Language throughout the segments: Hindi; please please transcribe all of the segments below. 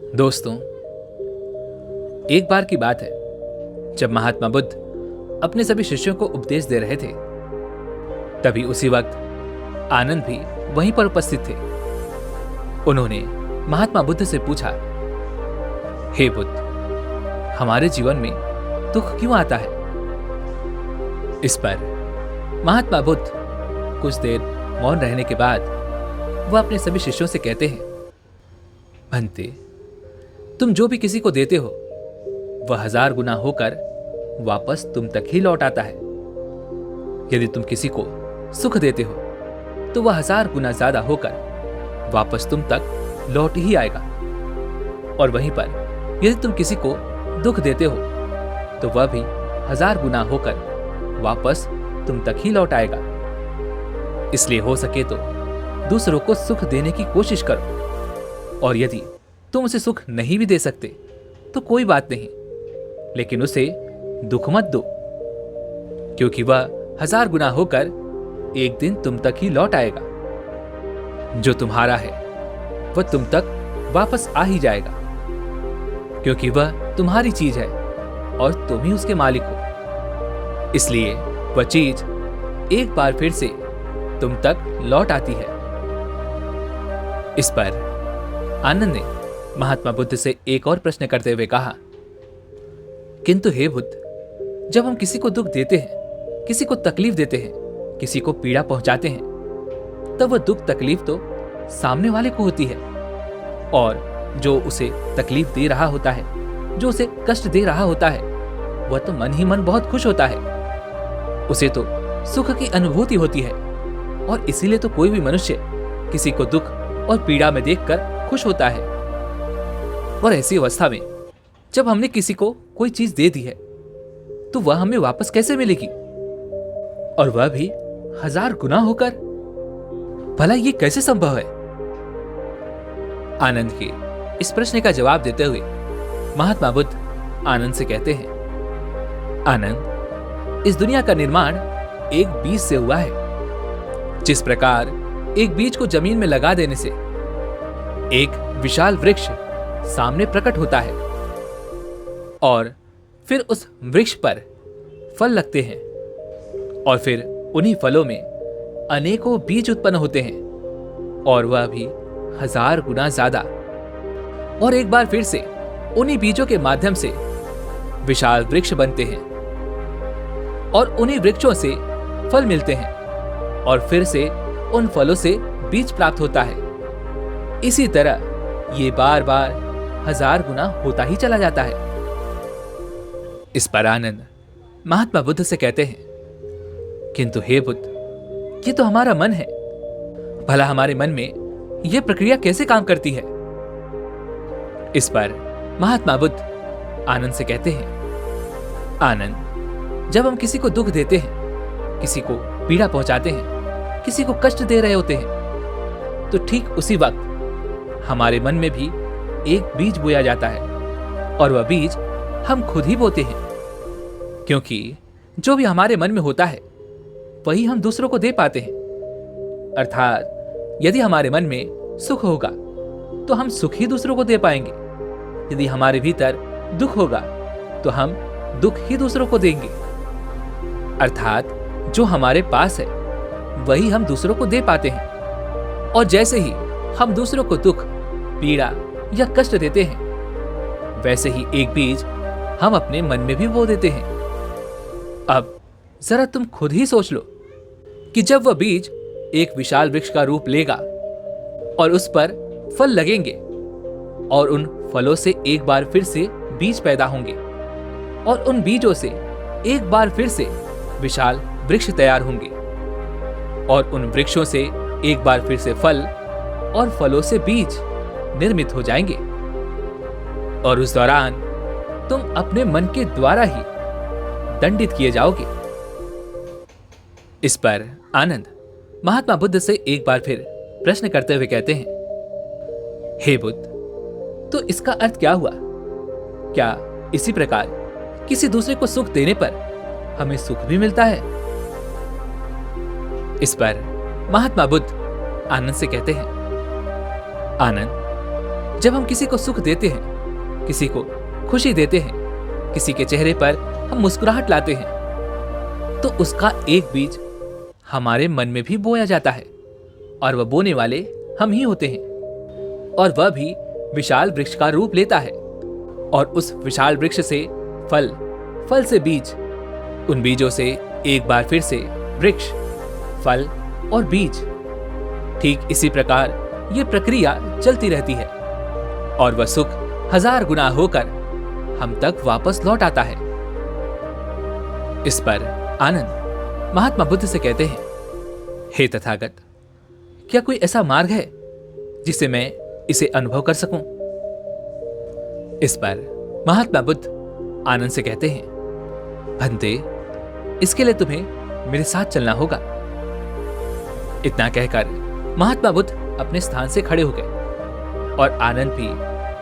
दोस्तों, एक बार की बात है जब महात्मा बुद्ध अपने सभी शिष्यों को उपदेश दे रहे थे। तभी उसी वक्त आनंद भी वहीं पर उपस्थित थे। उन्होंने महात्मा बुद्ध से पूछा, हे बुद्ध, हमारे जीवन में दुख क्यों आता है? इस पर महात्मा बुद्ध कुछ देर मौन रहने के बाद वह अपने सभी शिष्यों से कहते हैं, भंते, तुम जो भी किसी को देते हो वह 1000 गुना होकर वापस तुम तक ही लौट आता है। यदि तुम किसी को सुख देते हो तो वह 1000 गुना ज्यादा होकर वापस तुम तक लौट ही आएगा, और वहीं पर यदि तुम किसी को दुख देते हो तो वह भी 1000 गुना होकर वापस तुम तक ही लौट आएगा। इसलिए हो सके तो दूसरों को सुख देने की कोशिश करो, और यदि तुम उसे सुख नहीं भी दे सकते तो कोई बात नहीं, लेकिन उसे दुख मत दो, क्योंकि वह 1000 गुना होकर एक दिन तुम तक ही लौट आएगा। जो तुम्हारा है वह तुम तक वापस आ ही जाएगा, क्योंकि वह तुम्हारी चीज है और तुम ही उसके मालिक हो। इसलिए वह चीज एक बार फिर से तुम तक लौट आती है। इस पर आनंद ने महात्मा बुद्ध से एक और प्रश्न करते हुए कहा, किंतु हे बुद्ध, जब हम किसी को दुख देते हैं, किसी को तकलीफ देते हैं, किसी को पीड़ा पहुंचाते हैं, तब वह दुख तकलीफ तो सामने वाले को होती है, और जो उसे तकलीफ दे रहा होता है, जो उसे कष्ट दे रहा होता है, वह तो मन ही मन बहुत खुश होता है। उसे तो सुख की अनुभूति होती है, और इसीलिए तो कोई भी मनुष्य किसी को दुख और पीड़ा में देखकर खुश होता है। और ऐसी अवस्था में जब हमने किसी को कोई चीज दे दी है तो वह हमें वापस कैसे मिलेगी, और वह भी 1000 गुना होकर? भला ये कैसे संभव है? आनंद के इस प्रश्न का जवाब देते हुए महात्मा बुद्ध आनंद से कहते हैं, आनंद, इस दुनिया का निर्माण एक बीज से हुआ है। जिस प्रकार एक बीज को जमीन में लगा देने से एक विशाल वृक्ष सामने प्रकट होता है, और फिर उस वृक्ष पर फल लगते हैं, और फिर उन्हीं फलों में अनेकों बीज उत्पन्न होते हैं, और वह भी 1000 गुना ज्यादा। और एक बार फिर से उन्हीं बीजों के माध्यम से विशाल वृक्ष बनते हैं, और उन्हीं वृक्षों से फल मिलते हैं, और फिर से उन फलों से बीज प्राप्त होता है। इसी तरह ये बार बार 1000 गुना होता ही चला जाता है। इस पर आनंद महात्मा बुद्ध से कहते हैं, किंतु हे बुद्ध, ये तो हमारा मन है। भला हमारे मन में यह प्रक्रिया कैसे काम करती है? इस पर महात्मा बुद्ध आनंद से कहते हैं, आनंद, जब हम किसी को दुख देते हैं, किसी को पीड़ा पहुंचाते हैं, किसी को कष्ट दे रहे होते हैं, तो ठीक उसी वक्त हमारे मन में भी एक बीज बोया जाता है, और वह बीज हम खुद ही बोते हैं, क्योंकि जो भी हमारे मन में होता है वही हम दूसरों को दे पाते हैं। अर्थात यदि हमारे मन में सुख होगा तो हम सुख ही दूसरों को दे पाएंगे, यदि हमारे भीतर दुख होगा तो हम दुख ही दूसरों को देंगे। अर्थात जो हमारे पास है वही हम दूसरों को दे पाते हैं, और जैसे ही हम दूसरों को दुख, पीड़ा या कष्ट देते हैं, वैसे ही एक बीज हम अपने मन में भी बो देते हैं। अब जरा तुम खुद ही सोच लो कि जब वह बीज एक विशाल वृक्ष का रूप लेगा और उस पर फल लगेंगे, और उन फलों से एक बार फिर से बीज पैदा होंगे, और उन बीजों से एक बार फिर से विशाल वृक्ष तैयार होंगे, और उन वृक्षों से एक बार फिर से फल और फलों से बीज निर्मित हो जाएंगे, और उस दौरान तुम अपने मन के द्वारा ही दंडित किए जाओगे। इस पर आनंद महात्मा बुद्ध से एक बार फिर प्रश्न करते हुए कहते हैं, हे बुद्ध, तो इसका अर्थ क्या हुआ? क्या इसी प्रकार किसी दूसरे को सुख देने पर हमें सुख भी मिलता है? इस पर महात्मा बुद्ध आनंद से कहते हैं, आनंद, जब हम किसी को सुख देते हैं, किसी को खुशी देते हैं, किसी के चेहरे पर हम मुस्कुराहट लाते हैं, तो उसका एक बीज हमारे मन में भी बोया जाता है और वह बोने वाले हम ही होते हैं। और वह भी विशाल वृक्ष का रूप लेता है और उस विशाल वृक्ष से फल, फल से बीज, उन बीजों से एक बार फिर से वृक्ष, फल और बीज। ठीक इसी प्रकार ये प्रक्रिया चलती रहती है और वह सुख 1000 गुना होकर हम तक वापस लौट आता है। इस पर आनंद महात्मा बुद्ध से कहते हैं, हे तथागत, क्या कोई ऐसा मार्ग है जिससे मैं इसे अनुभव कर सकूं? इस पर महात्मा बुद्ध आनंद से कहते हैं, भंते, इसके लिए तुम्हें मेरे साथ चलना होगा। इतना कहकर महात्मा बुद्ध अपने स्थान से खड़े हो गए और आनंद भी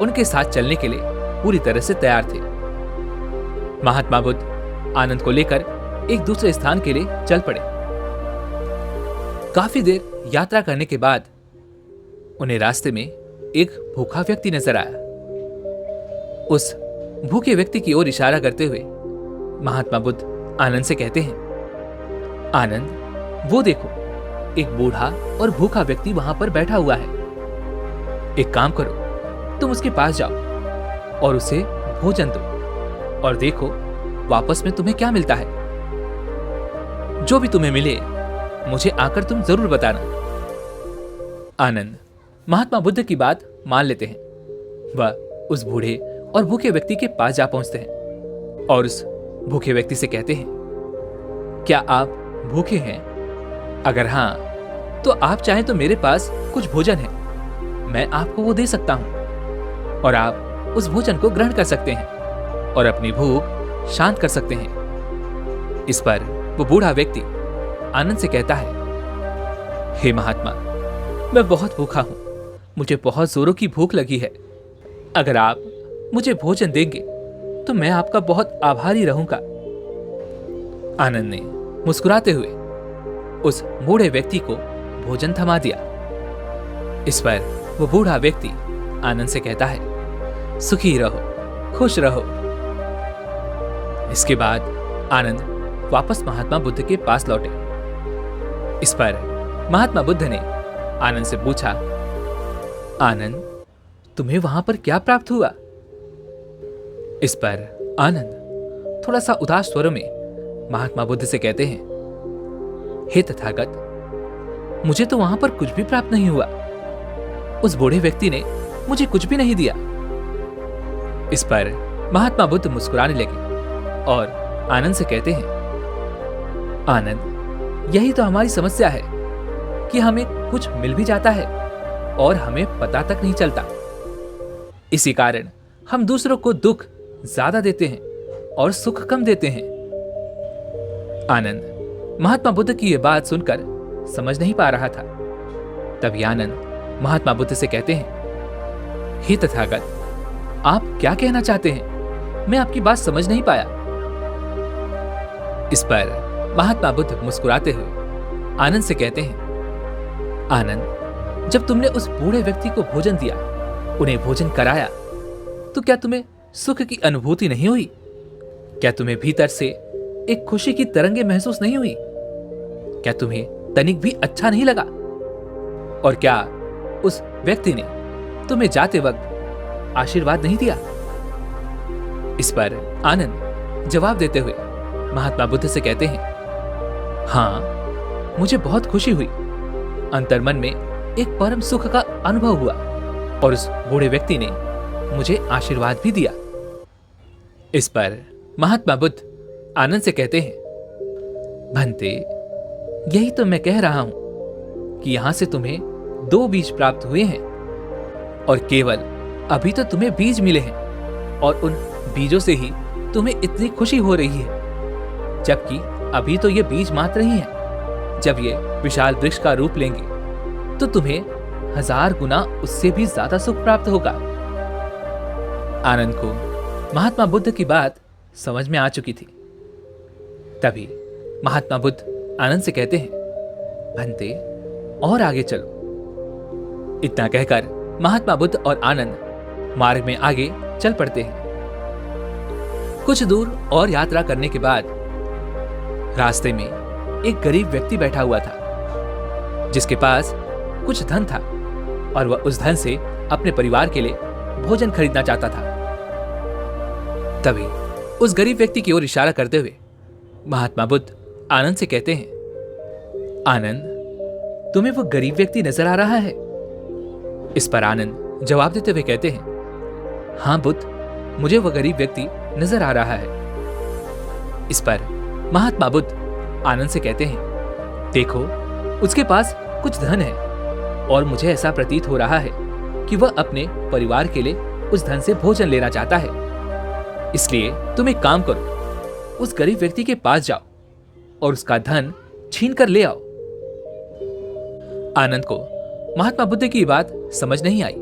उनके साथ चलने के लिए पूरी तरह से तैयार थे। महात्मा बुद्ध आनंद को लेकर एक दूसरे स्थान के लिए चल पड़े। काफी देर यात्रा करने के बाद उन्हें रास्ते में एक भूखा व्यक्ति नजर आया। उस भूखे व्यक्ति की ओर इशारा करते हुए महात्मा बुद्ध आनंद से कहते हैं, आनंद, वो देखो, एक बूढ़ा और भूखा व्यक्ति वहां पर बैठा हुआ है। एक काम करो, तुम उसके पास जाओ और उसे भोजन दो और देखो वापस में तुम्हें क्या मिलता है। जो भी तुम्हें मिले मुझे आकर तुम जरूर बताना। आनंद महात्मा बुद्ध की बात मान लेते हैं। वह उस बूढ़े और भूखे व्यक्ति के पास जा पहुंचते हैं और उस भूखे व्यक्ति से कहते हैं, क्या आप भूखे हैं? अगर हां, तो आप चाहें तो मेरे पास कुछ भोजन है, मैं आपको वो दे सकता हूं और आप उस भोजन को ग्रहण कर सकते हैं और अपनी भूख शांत कर सकते हैं। इस पर वो बूढ़ा व्यक्ति आनंद से कहता है, हे महात्मा, मैं बहुत भूखा हूं, मुझे बहुत जोरों की भूख लगी है। अगर आप मुझे भोजन देंगे तो मैं आपका बहुत आभारी रहूंगा। आनंद ने मुस्कुराते हुए उस बूढ़े व्यक्ति को भोजन थमा दिया। इस पर वो बूढ़ा व्यक्ति आनंद से कहता है, सुखी रहो, खुश रहो। इसके बाद आनंद वापस महात्मा बुद्ध के पास लौटे। इस पर महात्मा बुद्ध ने आनंद से पूछा, आनंद, तुम्हें वहां पर क्या प्राप्त हुआ? इस पर आनंद थोड़ा सा उदास स्वरों में महात्मा बुद्ध से कहते हैं, हे तथागत, मुझे तो वहां पर कुछ भी प्राप्त नहीं हुआ। उस बूढ़े व्यक्ति ने मुझे कुछ भी नहीं दिया। इस पर महात्मा बुद्ध मुस्कुराने लगे और आनंद से कहते हैं, आनंद, यही तो हमारी समस्या है कि हमें कुछ मिल भी जाता है और हमें पता तक नहीं चलता। इसी कारण हम दूसरों को दुख ज्यादा देते हैं और सुख कम देते हैं। आनंद महात्मा बुद्ध की यह बात सुनकर समझ नहीं पा रहा था। तभी आनंद महात्मा बुद्ध से कहते हैं, हे तथागत, आप क्या कहना चाहते हैं? मैं आपकी बात समझ नहीं पाया। इस पर महात्मा बुद्ध मुस्कुराते हुए आनंद से कहते हैं, आनंद, जब तुमने उस बूढ़े व्यक्ति को भोजन दिया, उन्हें भोजन कराया, तो क्या तुम्हें सुख की अनुभूति नहीं हुई? क्या तुम्हें भीतर से एक खुशी की तरंगे महसूस नहीं हुई? क्या तुम्हें तनिक भी अच्छा नहीं लगा? और क्या उस व्यक्ति ने तुम्हें जाते वक्त आशीर्वाद नहीं दिया? इस पर आनंद जवाब देते हुए महात्मा बुद्ध से कहते हैं, हाँ, मुझे बहुत खुशी हुई। अंतर्मन में एक परम सुख का अनुभव हुआ और उस बूढ़े व्यक्ति ने मुझे आशीर्वाद भी दिया। इस पर महात्मा बुद्ध आनंद से कहते हैं, भंते, यही तो मैं कह रहा हूं कि यहां से तुम्हें 2 बीज प्राप्त हुए हैं और केवल अभी तो तुम्हें बीज मिले हैं और उन बीजों से ही तुम्हें इतनी खुशी हो रही है, जबकि अभी तो ये बीज मात्र ही हैं। जब ये विशाल वृक्ष का रूप लेंगे तो तुम्हें 1000 गुना उससे भी ज्यादा सुख प्राप्त होगा। आनंद को महात्मा बुद्ध की बात समझ में आ चुकी थी। तभी महात्मा बुद्ध आनंद से कहते हैं, भंते, और आगे चलो। इतना कहकर महात्मा बुद्ध और आनंद मार्ग में आगे चल पड़ते हैं। कुछ दूर और यात्रा करने के बाद रास्ते में एक गरीब व्यक्ति बैठा हुआ था, जिसके पास कुछ धन था और वह उस धन से अपने परिवार के लिए भोजन खरीदना चाहता था। तभी उस गरीब व्यक्ति की ओर इशारा करते हुए महात्मा बुद्ध आनंद से कहते हैं, आनंद, तुम्हें वो गरीब व्यक्ति नजर आ रहा है? इस पर आनंद जवाब देते हुए कहते हैं, हाँ बुद्ध, मुझे वह गरीब व्यक्ति नजर आ रहा है। इस पर महात्मा बुद्ध आनंद से कहते हैं, देखो, उसके पास कुछ धन है और मुझे ऐसा प्रतीत हो रहा है कि वह अपने परिवार के लिए उस धन से भोजन लेना चाहता है। इसलिए तुम एक काम करो, उस गरीब व्यक्ति के पास जाओ और उसका धन छीन कर ले आओ। आनंद को महात्मा बुद्ध की बात समझ नहीं आई,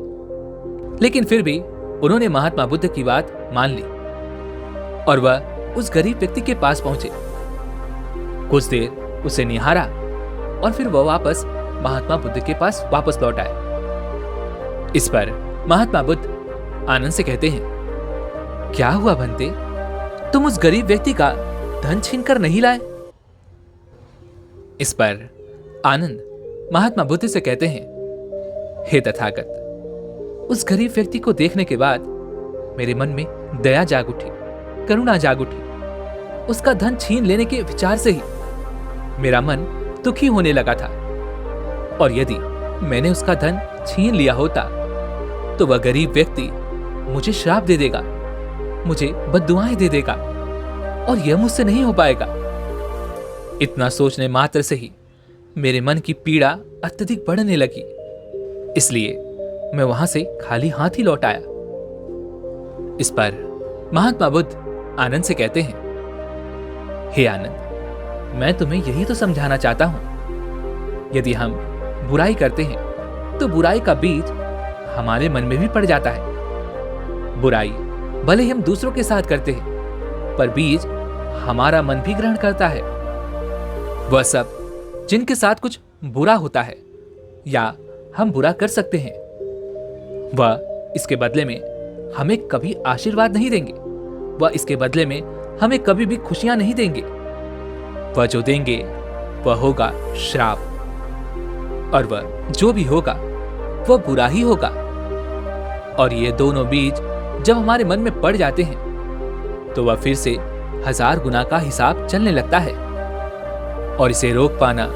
लेकिन फिर भी उन्होंने महात्मा बुद्ध की बात मान ली और वह उस गरीब व्यक्ति के पास पहुंचे। कुछ देर उसे निहारा और फिर वह वापस महात्मा बुद्ध के पास वापस लौट आए। इस पर महात्मा बुद्ध आनंद से कहते हैं, क्या हुआ बंते, तुम उस गरीब व्यक्ति का धन छीनकर नहीं लाए? इस पर आनंद महात्मा बुद्ध से कहते हैं, हे तथागत, उस गरीब व्यक्ति को देखने के बाद मेरे मन में दया जाग उठी, करुणा जाग उठी। उसका धन छीन लेने के विचार से ही मेरा मन दुखी होने लगा था, और यदि मैंने उसका धन छीन लिया होता तो वह गरीब व्यक्ति मुझे श्राप दे देगा, मुझे बद्दुआएं दे देगा और यह मुझसे नहीं हो पाएगा। इतना सोचने मात्र से ही मेरे मन की पीड़ा अत्यधिक बढ़ने लगी, इसलिए मैं वहां से खाली हाथ ही लौट आया। इस पर महात्मा बुद्ध आनंद से कहते हैं, हे आनंद, मैं तुम्हें यही तो समझाना चाहता हूं, यदि हम बुराई करते हैं तो बुराई का बीज हमारे मन में भी पड़ जाता है। बुराई भले ही हम दूसरों के साथ करते हैं, पर बीज हमारा मन भी ग्रहण करता है। वह सब जिनके साथ कुछ बुरा होता है या हम बुरा कर सकते हैं, वह इसके बदले में हमें कभी आशीर्वाद नहीं देंगे, वह इसके बदले में हमें कभी भी खुशियां नहीं देंगे। वह जो देंगे वह होगा श्राप, और वह जो भी होगा वह बुरा ही होगा। और ये दोनों बीज जब हमारे मन में पड़ जाते हैं तो वह फिर से 1000 गुना का हिसाब चलने लगता है, और इसे रोक पाना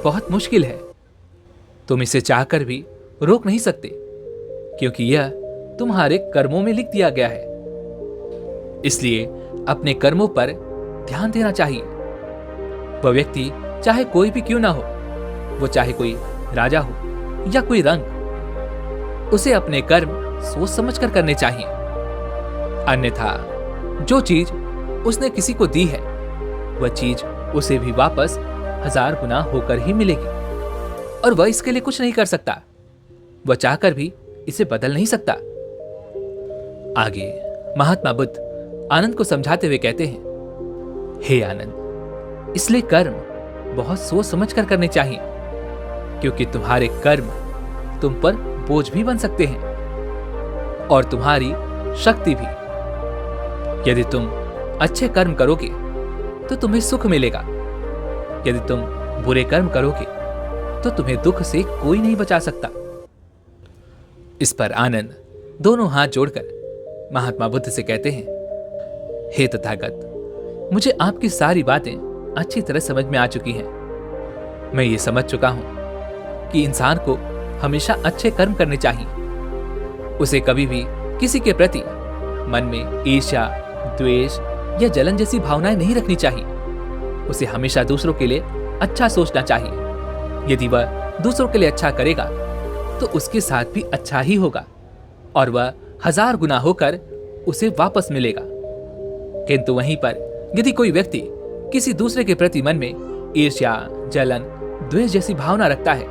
बहुत मुश्किल है। तुम इसे चाहकर भी रोक नहीं सकते, क्योंकि यह तुम्हारे कर्मों में लिख दिया गया है। इसलिए अपने कर्मों पर ध्यान देना चाहिए। वह व्यक्ति चाहे कोई भी क्यों ना हो, वो चाहे कोई राजा हो या कोई रंग, उसे अपने कर्म सोच समझ कर करने चाहिए। अन्यथा जो चीज उसने किसी को दी है, वह चीज उसे भी वापस 1000 गुना होकर ही मिलेगी, और वह इसके लिए कुछ नहीं कर सकता। वह चाहकर भी इसे बदल नहीं सकता। आगे महात्मा बुद्ध आनंद को समझाते हुए कहते हैं, हे आनंद, इसलिए कर्म बहुत सोच समझ कर करने चाहिए, क्योंकि तुम्हारे कर्म तुम पर बोझ भी बन सकते हैं और तुम्हारी शक्ति भी। यदि तुम अच्छे कर्म करोगे तो तुम्हें सुख मिलेगा, यदि तुम बुरे कर्म करोगे तो तुम्हें दुख से कोई नहीं बचा सकता। इस पर आनंद दोनों हाथ जोड़कर महात्मा बुद्ध से कहते हैं, हे तथागत, मुझे आपकी सारी बातें अच्छी तरह समझ में आ चुकी हैं। मैं ये समझ चुका हूं कि इंसान को हमेशा अच्छे कर्म करने चाहिए। उसे कभी भी किसी के प्रति मन में ईर्ष्या, द्वेष या जलन जैसी भावनाएं नहीं रखनी चाहिए। उसे हमेशा दूसरों के लिए अच्छा सोचना चाहिए। यदि वह दूसरों के लिए अच्छा करेगा तो उसके साथ भी अच्छा ही होगा, और वह 1000 गुना होकर उसे वापस मिलेगा। किंतु वहीं पर यदि कोई व्यक्ति किसी दूसरे के प्रति मन में ईर्ष्या, जलन, द्वेष जैसी भावना रखता है,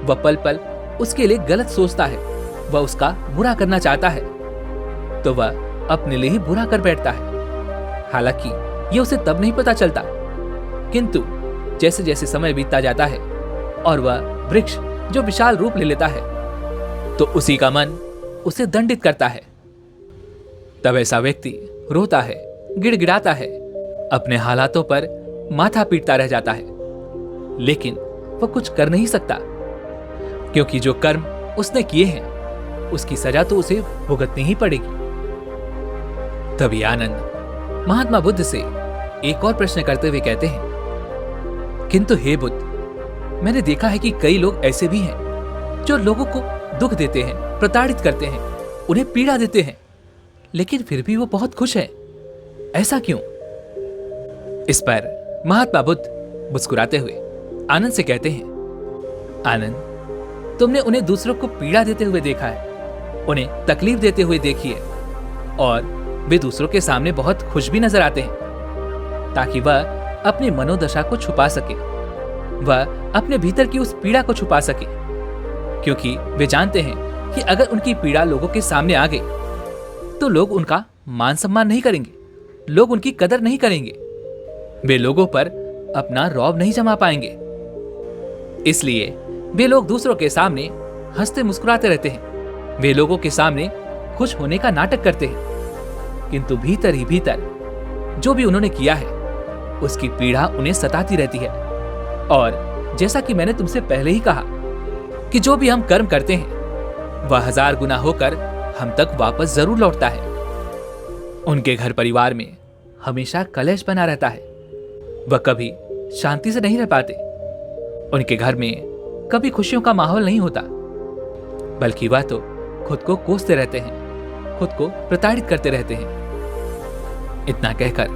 वह पल पल उसके लिए गलत सोचता है, वह उसका बुरा करना चाहता है, तो वह अपने लिए ही बुरा कर बैठता है। हालांकि यह उसे तब नहीं पता चलता, किंतु जैसे जैसे समय बीतता जाता है और वह वृक्ष जो विशाल रूप ले लेता है, तो उसी का मन उसे दंडित करता है तब ऐसा व्यक्ति रोता है, गिड़गिड़ाता है, अपने हालातों पर माथा पीटता रह जाता है, लेकिन वह कुछ कर नहीं सकता, क्योंकि जो कर्म उसने किए हैं उसकी सजा तो उसे भुगतनी ही पड़ेगी। तभी आनंद महात्मा बुद्ध से एक और प्रश्न करते हुए कहते हैं, किंतु हे बुद्ध, मैंने देखा है कि कई लोग ऐसे भी हैं जो लोगों को दुख देते हैं, प्रताड़ित करते हैं, उन्हें पीड़ा देते हैं, लेकिन फिर भी वो बहुत खुश है, ऐसा क्यों? इस पर महात्मा बुद्ध मुस्कुराते हुए आनंद से कहते हैं, आनंद, तुमने उन्हें दूसरों को पीड़ा देते हुए देखा है, उन्हें तकलीफ देते हुए देखी है, और वे दूसरों के सामने बहुत खुश भी नजर आते हैं, ताकि वह अपनी मनोदशा को छुपा सके, वह अपने भीतर की उस पीड़ा को छुपा सके, क्योंकि वे जानते हैं कि अगर उनकी पीड़ा लोगों के सामने आ गई तो लोग उनका मान सम्मान नहीं करेंगे, लोग उनकी कदर नहीं करेंगे, वे लोगों पर अपना रौब नहीं जमा पाएंगे। इसलिए वे लोग दूसरों के सामने हंसते मुस्कुराते रहते हैं, वे लोगों के सामने खुश होने का नाटक करते हैं, किंतु भीतर ही भीतर जो भी उन्होंने किया है उसकी पीड़ा उन्हें सताती रहती है। और जैसा कि मैंने तुमसे पहले ही कहा कि जो भी हम कर्म करते हैं वह 1000 गुना होकर हम तक वापस जरूर लौटता है। उनके घर परिवार में हमेशा कलेश बना रहता है, वह कभी शांति से नहीं रह पाते, उनके घर में कभी खुशियों का माहौल नहीं होता, बल्कि वह तो खुद को कोसते रहते हैं, खुद को प्रताड़ित करते रहते हैं। इतना कहकर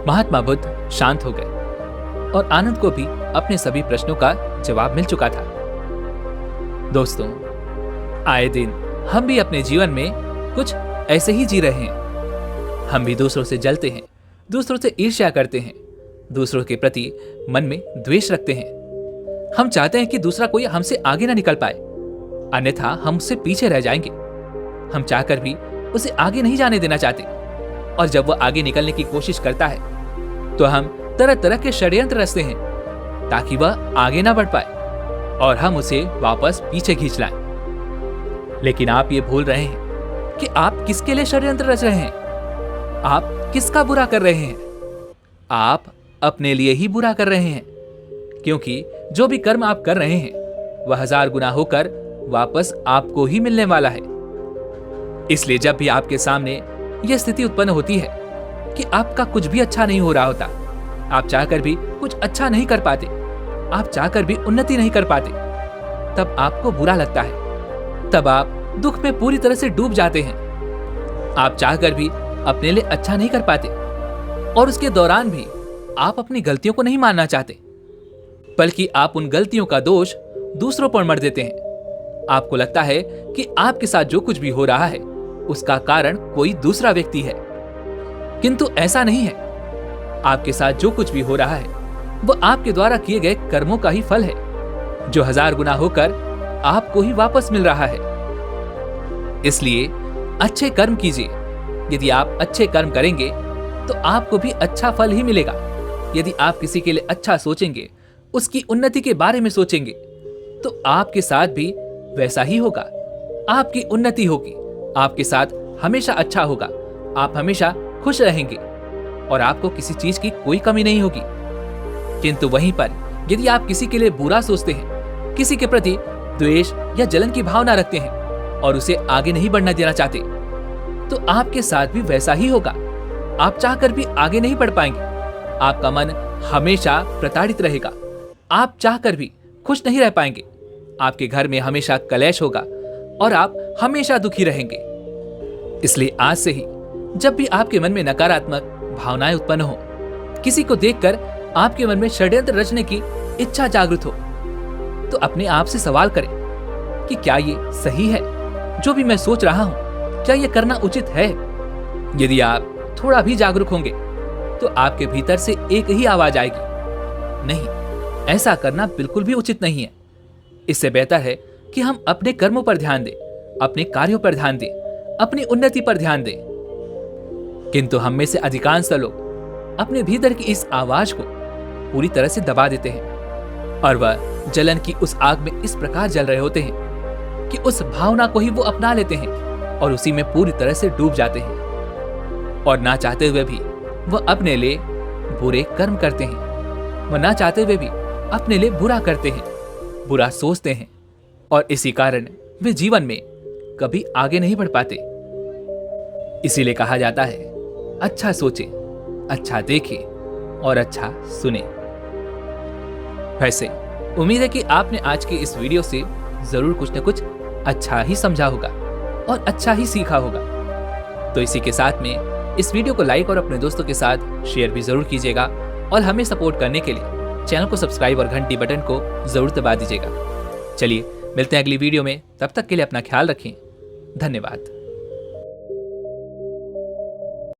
महात्मा बुद्ध शांत हो गए और आनंद को भी अपने सभी प्रश्नों का जवाब मिल चुका था। दोस्तों, आए दिन हम भी अपने जीवन में कुछ ऐसे ही जी रहे हैं। हम भी दूसरों से जलते हैं, दूसरों से ईर्ष्या करते हैं, दूसरों के प्रति मन में द्वेष रखते हैं। हम चाहते हैं कि दूसरा कोई हमसे आगे ना निकल पाए, अन्यथा हम उससे पीछे रह जाएंगे। हम चाहकर भी उसे आगे नहीं जाने देना चाहते, और जब वह आगे निकलने की कोशिश करता है तो हम तरह तरह के षड्यंत्र रचते हैं ताकि वह आगे ना बढ़ पाए और हम उसे वापस पीछे खींच लाएं। लेकिन आप ये भूल रहे हैं कि आप किसके लिए षड्यंत्र रच रहे हैं, आप किसका बुरा कर रहे हैं। आप अपने लिए ही बुरा कर रहे हैं, क्योंकि जो भी कर्म आप कर रहे हैं वह 1000 गुना होकर वापस आपको ही मिलने वाला है। इसलिए जब भी आपके सामने यह स्थिति उत्पन्न होती है कि आपका कुछ भी अच्छा नहीं हो रहा होता, आप चाहकर भी कुछ अच्छा नहीं कर पाते, आप चाहकर भी उन्नति नहीं कर पाते, तब आपको बुरा लगता है, तब आप दुख में पूरी तरह से डूब जाते हैं। आप चाहकर भी अपने लिए अच्छा नहीं कर पाते, और उसके दौरान भी आप अपनी गलतियों को नहीं मानना चाहते, बल्कि आप उन गलतियों का दोष दूसरों पर मढ़ देते हैं। आपको लगता है कि आपके साथ जो कुछ भी हो रहा है उसका कारण कोई दूसरा व्यक्ति है, किंतु ऐसा नहीं है। आपके साथ जो कुछ भी हो रहा है वो आपके द्वारा किए गए कर्मों का ही फल है, जो 1000 गुना होकर आपको ही वापस मिल रहा है। इसलिए अच्छे कर्म कीजिए। यदि आप अच्छे कर्म करेंगे तो आपको भी अच्छा फल ही मिलेगा। यदि आप किसी के लिए अच्छा सोचेंगे, उसकी उन्नति के बारे में सोचेंगे, तो आपके साथ भी वैसा ही होगा। आपकी उन्नति होगी, आपके साथ हमेशा अच्छा होगा, आप हमेशा खुश रहेंगे और आपको किसी चीज की कोई कमी नहीं होगी। किंतु वहीं पर यदि आप किसी के लिए बुरा सोचते हैं, किसी के प्रति द्वेष या जलन की भावना रखते हैं और उसे आगे नहीं बढ़ना देना चाहते, तो आपके साथ भी वैसा ही होगा। आप चाहकर भी आगे नहीं बढ़ पाएंगे, आपका मन हमेशा प्रताड़ित रहेगा, आप चाहकर भी खुश नहीं रह पाएंगे, आपके घर में हमेशा कलेश होगा और आप हमेशा दुखी रहेंगे। इसलिए आज से ही जब भी आपके मन में नकारात्मक भावनाएं उत्पन्न हो, किसी को देखकर आपके मन में षड्यंत्र रचने की इच्छा जागृत हो, तो अपने आप से सवाल करें कि क्या ये सही है? जो भी मैं सोच रहा हूं, क्या ये करना उचित है? यदि आप थोड़ा भी जागरूक होंगे तो आपके भीतर से एक ही आवाज आएगी, नहीं, ऐसा करना बिल्कुल भी उचित नहीं है। इससे बेहतर है कि हम अपने कर्मों पर ध्यान दें, अपने कार्यों पर ध्यान दें, अपनी उन्नति पर ध्यान दें। किंतु हम में से अधिकांश लोग अपने भीतर की इस आवाज को पूरी तरह से दबा देते हैं और वह जलन की उस आग में इस प्रकार जल रहे होते हैं कि उस भावना को ही वो अपना लेते हैं और उसी में पूरी तरह से डूब जाते हैं। और ना चाहते हुए भी वह अपने लिए बुरे कर्म करते हैं। वह ना चाहते हुए भी अपने लिए बुरा करते हैं, बुरा सोचते हैं, और इसी कारण वे जीवन में कभी आगे नहीं बढ़ पाते। इसीलिए कहा जाता है, अच्छा सोचे, अच्छा देखे और अच्छा सुने। वैसे उम्मीद है कि आपने आज की इस वीडियो से जरूर कुछ न कुछ अच्छा ही समझा होगा और अच्छा ही सीखा होगा। तो इसी के साथ में इस वीडियो को लाइक और अपने दोस्तों के साथ शेयर भी जरूर कीजिएगा, और हमें सपोर्ट करने के लिए चैनल को सब्सक्राइब और घंटी बटन को जरूर दबा दीजिएगा। चलिए मिलते हैं अगली वीडियो में, तब तक के लिए अपना ख्याल रखें। धन्यवाद।